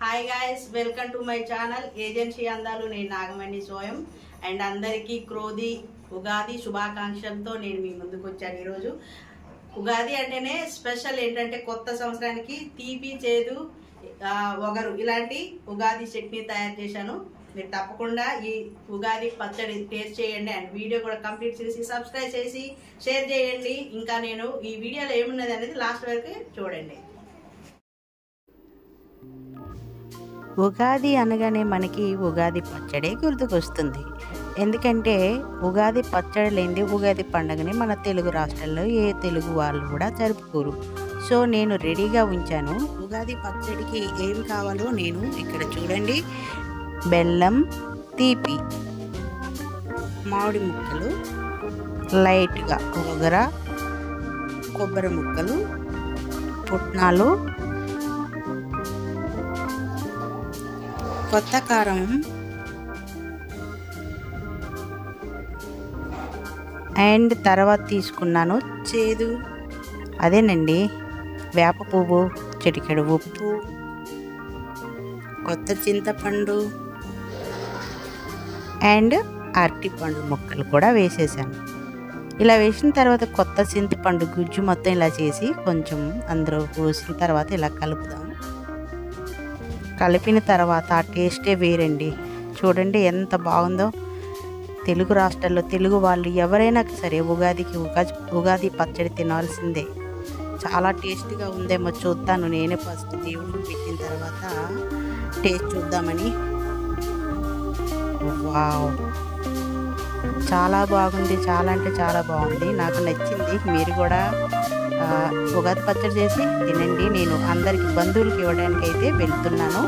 Hi guys, welcome to my channel agency అందాలు. నేను Nagamani Soyam and అందరికీ ఉగాది శుభాకాంక్షలతో నేను మీ ముందుకు వచ్చాను. ఈరోజు ఉగాది అంటేనే స్పెషల్ ఏంటంటే కొత్త సంవత్సరానికి తీపి చేదు వగరు ఇలాంటి ఉగాది చట్నీ తయారు చేశాను. మీరు తప్పకుండా ఈ ఉగాది పచ్చడి టేస్ట్ చేయండి అండ్ వీడియో కూడా కంప్లీట్ చేసి సబ్స్క్రైబ్ చేసి షేర్ చేయండి. ఇంకా నేను ఈ వీడియోలో ఏమున్నది అనేది లాస్ట్ వరకు చూడండి. ఉగాది అనగానే మనకి ఉగాది పచ్చడి గుర్తుకొస్తుంది. ఎందుకంటే ఉగాది పచ్చడి లేనిది ఉగాది పండుగని మన తెలుగు రాష్ట్రాల్లో ఏ తెలుగు వాళ్ళు కూడా జరుపుకోరు. సో నేను రెడీగా ఉంచాను. ఉగాది పచ్చడికి ఏం కావాలో నేను ఇక్కడ చూడండి. బెల్లం, తీపి, మామిడి ముక్కలు, లైట్గా ఒగర, కొబ్బరి ముక్కలు, పుట్నాలు, కొత్త కారం, అండ్ తర్వాత తీసుకున్నాను చేదు, అదేనండి వేప పువ్వు, చిటికెడు ఉప్పు, కొత్త చింతపండు అండ్ అరటిపండు ముక్కలు కూడా వేసేసాను. ఇలా వేసిన తర్వాత కొత్త చింతపండు గుజ్జు మొత్తం ఇలా చేసి కొంచెం అందులో పోసిన తర్వాత ఇలా కలుపుదాం. కలిపిన తర్వాత ఆ టేస్టే వేరండి. చూడండి ఎంత బాగుందో. తెలుగు రాష్ట్రాల్లో తెలుగు వాళ్ళు ఎవరైనా సరే ఉగాది పచ్చడి తినాల్సిందే. చాలా టేస్ట్గా ఉందేమో చూద్దాను. నేనే ఫస్ట్ దేవుడికి పెట్టిన తర్వాత టేస్ట్ చూద్దామని. వావ్, చాలా బాగుంది. చాలా అంటే చాలా బాగుంది. నాకు నచ్చింది. మీరు కూడా ఉగాది పచ్చడి చేసి తినండి. నేను అందరికి బంధువులకి ఇవ్వడానికి అయితే వెళ్తున్నాను.